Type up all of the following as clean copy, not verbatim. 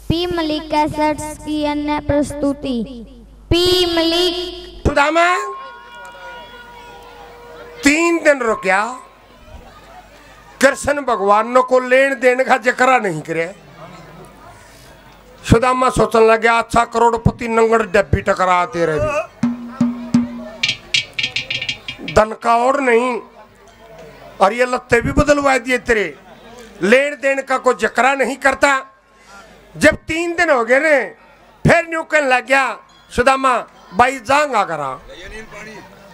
P Malik cassettes की अन्य प्रस्तुति। पी मलिक। सुदामा 3 दिन रुकया, कृष्ण भगवान को लेन देन का जिक्र नहीं करे। सुदामा सोचने लगा अच्छा करोड़पति नंगड़ डब्बी टकराते रहे, धन का और नहीं, और ये लत्ते भी बदलवा दिए तेरे, लेन देन का कोई जिक्र नहीं करता। जब 3 दिन हो गए ने, फिर न्यू कहने लग गया सुदामा भाई जाऊंगा करा,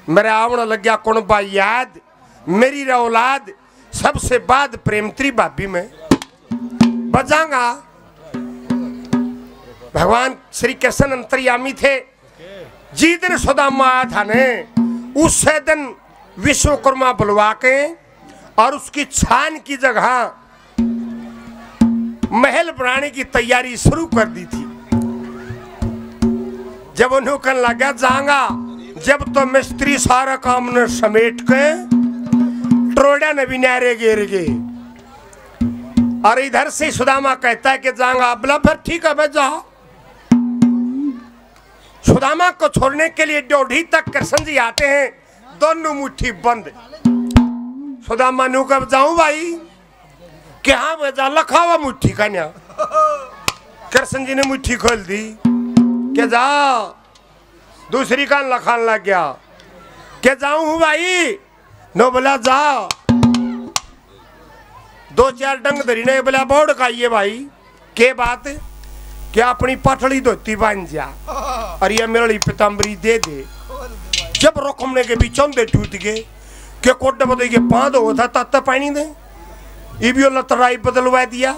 मेरे आवण लग गया कौन भाई याद, मेरी औलाद सबसे बाद प्रेमत्री भाभी में बजाऊंगा। भगवान श्री कृष्ण अंतर्यामी थे। जिस दिन सुदामा आया था ने, उस दिन विश्वकर्मा बुलवा के और उसकी छान की जगह महल बनाने की तैयारी शुरू कर दी थी। जब उन्होंने कहने लगा जाऊंगा, जब तो मिस्त्री सारा काम ने समेट के ट्रोड़ा ने भी नारे गिर गए, और इधर से सुदामा कहता है कि जाऊंगा। बोला फिर ठीक है, मैं जाओ। सुदामा को छोड़ने के लिए डोढ़ी तक कृष्ण जी आते हैं, दोनों मुट्ठी बंद। सुदामा नु कब जाऊं भाई, क्या बजा लखा हुआ मुट्ठी का न्या। कृष्ण जी ने मुट्ठी खोल दी के जा, दूसरी कान लखान लग गया के जाऊं भाई, नो बोला जा। 2-4 डंग धरी ने बोला बोर्ड का ये भाई के बात, क्या अपनी पटड़ी धोती बांध जा और ये मेरी पीताम्बरी दे दे। जब रोकमने के बीचों दे टूट गए के कोटे बदल के 5 होता तत्ता पानी दे, इबियो लतराई बदलवा दिया।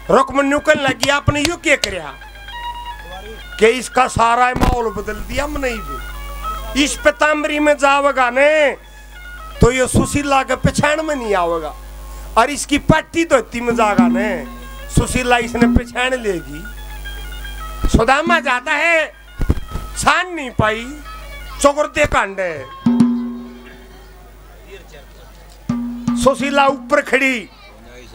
रोकमन नुकन लगी आपने यू क्या करया कि इसका सारा माहौल बदल दिया। नहीं भी इस पीताम्बरी में जाओगा ने तो ये सुशीला के पहचान में नहीं आवेगा, और इसकी पट्टी धोती में जागा ने सुशीला इसने पहचान लेगी। सुदामा जाता है, छान नहीं पाई, चौकड़ते कांडे। सुशीला ऊपर खड़ी,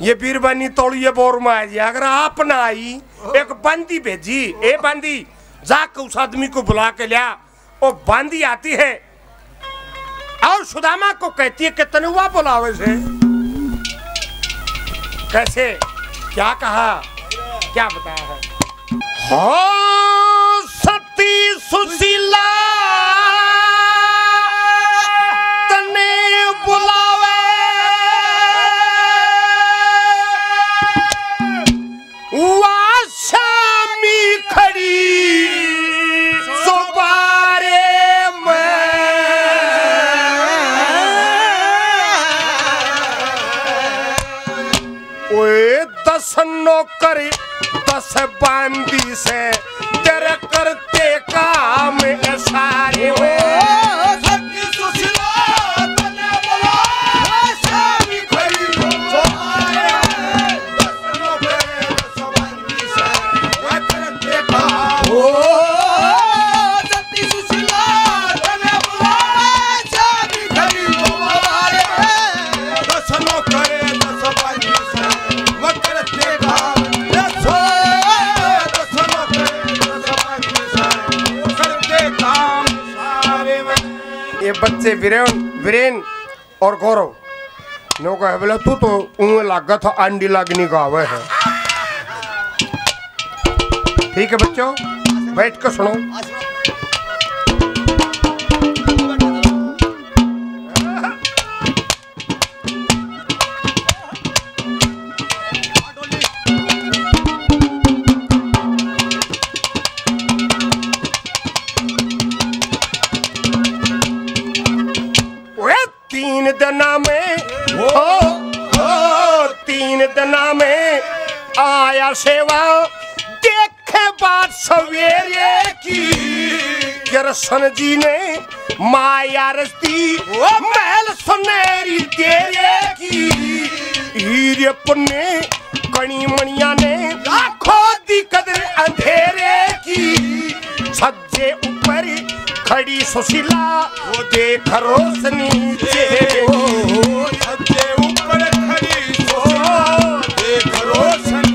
ये बीरबानी तोड़ी ये बोर में आ जाए। अगर आप ना आई, एक बंदी भेजी, ए बंदी जाकर उस आदमी को बुला के लिया। वो बंदी आती है और सुदामा को कहती है कि तनुआ बुलावे से। कैसे, क्या कहा, क्या बताया है? हो सती सुशीला तने बुलावे, वाशामी खड़ी सुबारे में। ओए 10 नौकर 10 बांदी से तेरे करते काम सारे। बच्चे वीरेन और गौरव नो कहे बोला तू तो ऊँ लागा था अंडी लगनी का हुआ है। ठीक है बच्चों, बैठ कर सुनो। तीन दिना में आया सेवा, देखे बात सवेरे की। कृष्ण जी ने माया रस्ती महल सुनेरी तेरे की। हीरे पुन्ने कणी मणिया ने लाखों दी कदर अंधेरे की। छज्जे ऊपर खड़ी सुशीला वो देख रोशनी छज्जे ऊपर खड़ी सुशीला देख रोशनी।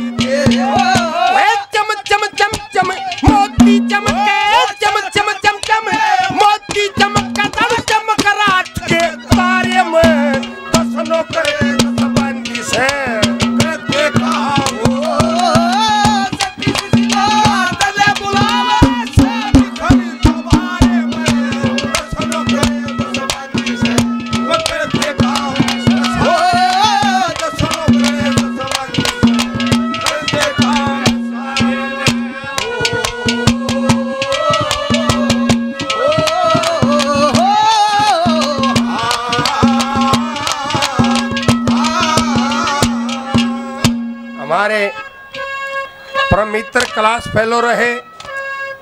परम मित्र क्लास फेलो रहे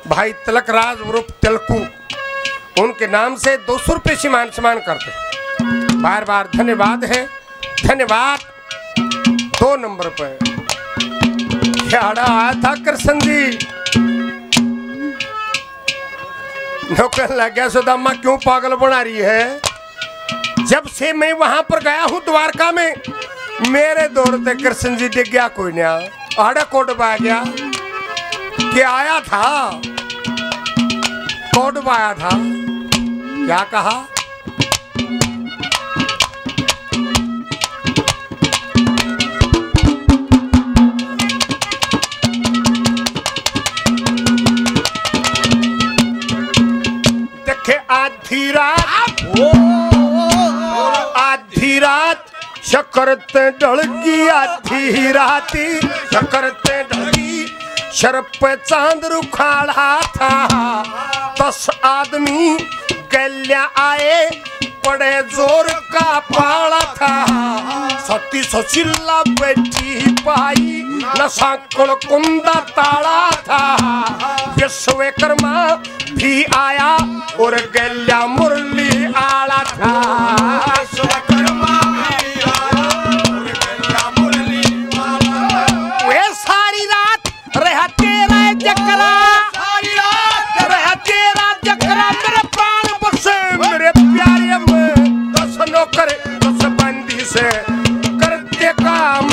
भाई तिलक राज उर्फ तिलकू, उनके नाम से 200 रुपये से मान सम्मान करते। बार बार धन्यवाद है, धन्यवाद। 2 नंबर पर ख्याड़ा आया था कृष्ण जी, नौकर लग गया सुदामा क्यों पागल बना रही है। जब से मैं वहां पर गया हूं द्वारका में, मेरे दौड़ते कृष्ण जी दिख गया कोई नहीं, आड़ा कोट पा गया कि आया था, कोट पाया था, क्या कहा देखे आधी रात, आधी रात शकरते ढलगी, आधी राती शकरते ढलगी, शर पे चांद रुखाड़ा था। 10 आदमी गल्या आए, पड़े जोर का पाला था। सती सुशीला बैठी पाई, नशा कुंदा ताड़ा था। विश्वकर्मा भी आया और गल्या मुरली आला था। विश्वकर्मा भी आया और गल्या मुरली आला था। वे सारी रात रहा तेरा जकरा, सारी रात रहा तेरा जकरा, मेरे प्राण बसे मेरे प्यारे में। 10 नौकर 10 बंदी से करते काम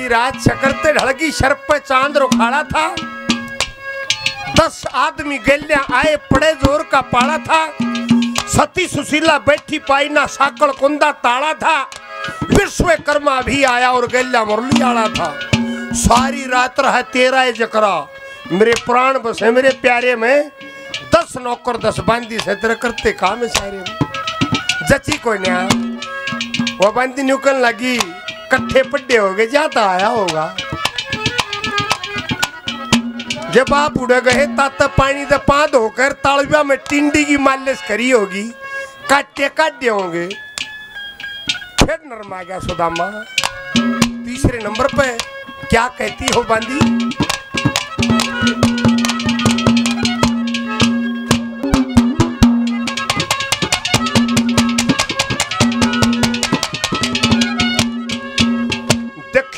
रात शकरते ढलगी, शर पे चांद रुखाड़ा था। 10 आदमी गल्या आए, पड़े जोर का पाड़ा था। सती सुशीला बैठी पाई, ना साकड़ कुंदा ताड़ा था। विश्वकर्मा भी आया और गल्या मुरली आड़ा था। सारी रात रहा तेरा जकरा, मेरे प्राण बसे मेरे प्यारे में। 10 नौकर 10 बंदी से तेरे करते काम है सारे में। जची कोई नहीं, वो बंदी निकल लगी, कट्ठे पड्डे हो गए, जाता आया होगा। जब आप उड़ गए तात पानी दे पाद होकर तालबिया में टिंडी की मालिश करी होगी, काटे काटे होंगे। फिर नरमा गया सुदामा। तीसरे नंबर पे क्या कहती हो बंदी,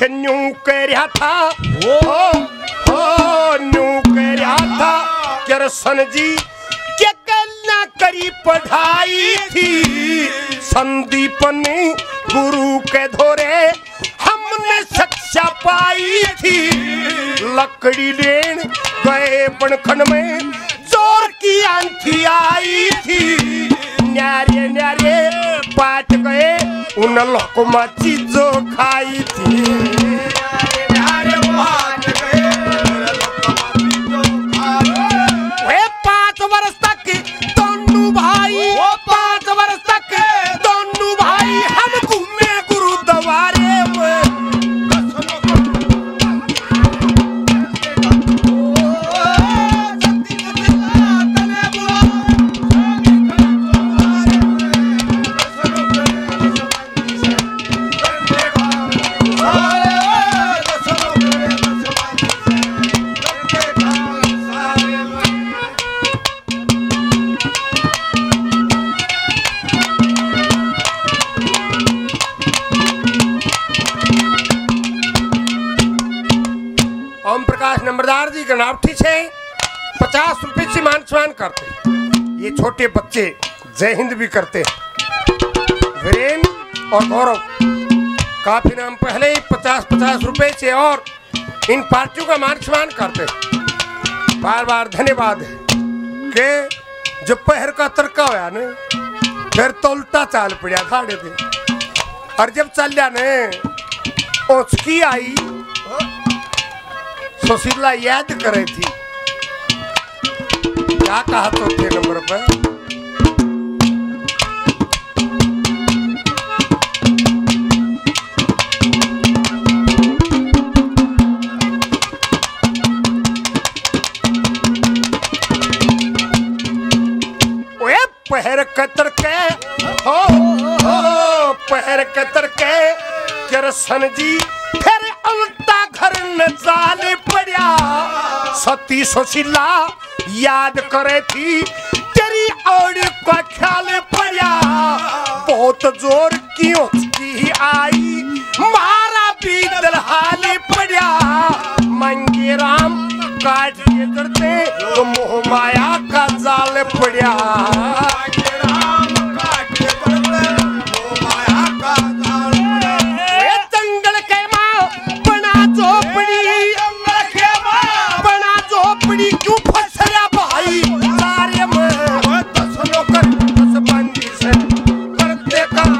न्यू कह था, न्यू कह था कृष्ण जी क्या गल्ला करी पढ़ाई थी। संदीप ने गुरु के धोरे हमने शिक्षा पाई थी। लकड़ी लेन गए बनखन में, जोर की आंधी आई थी। न्यारे न्यारे पाट गए, उन लोकमा चीजों खाई थी। न्यारे पाट गए, वे 5 वर्ष तक दोनों भाई, 5 वर्ष तक दोनों भाई हम घूमे गुरुद्वारे में। ओम प्रकाश नंबरदार जी गनावठी से 50 रुपए से मान सम्मान करते। ये छोटे बच्चे जय हिंद भी करते। वीरेन और गौरव काफी नाम पहले ही 50-50 रुपए से और इन पार्टियों का मान सम्मान करते। बार बार धन्यवाद है कि जब पहर का तड़का होया ने फिर तो उल्टा चाल पड़ा थाड़े थे और जब चल लिया ने ओचकी आई सुशीला याद करे थी क्या कहा चौथे नंबर पर पहर कतर के हो पहर कतर के किरसन जी फिर उल्टा घर न जाले पड़ा सती सुशीला याद करे थी तेरी औड़ का ख्याल पड़ा बहुत जोर क्यों की आई मारा भी दलहाल पड़ा मंगे राम काट के करते तो मोह माया का जाल पड़ा जंगल के माँ बना झोपड़ी क्यों फंस रहा भाई सारे में दस नौकर दस बंदी से करते काम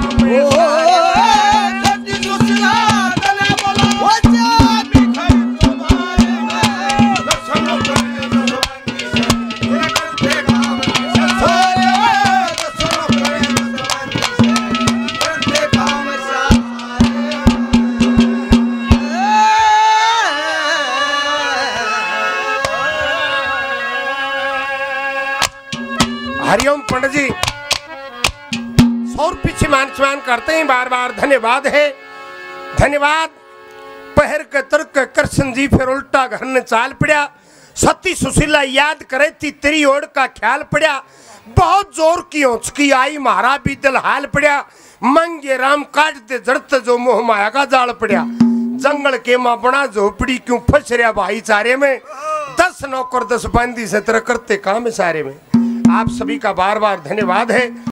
हरिओम पंडित जी 100 पीछे मान करते हैं बार बार धन्यवाद है धन्यवाद पहर के तर्क कृष्ण जी फिर उल्टा घर ने चाल पड़ा सती सुशीला याद करे थी तेरी ओर का ख्याल पड़ा बहुत जोर की ओचकी आई महारा भी दिल हाल पड़ा मंगे राम काटते जड़त जो मोह माया का जाल पड़ा जंगल के माँ बना झोपड़ी क्यों फंस रहा भाईचारे में 10 नौकर 10 बंदी से तरह करते काम सारे में आप सभी का बार बार धन्यवाद है।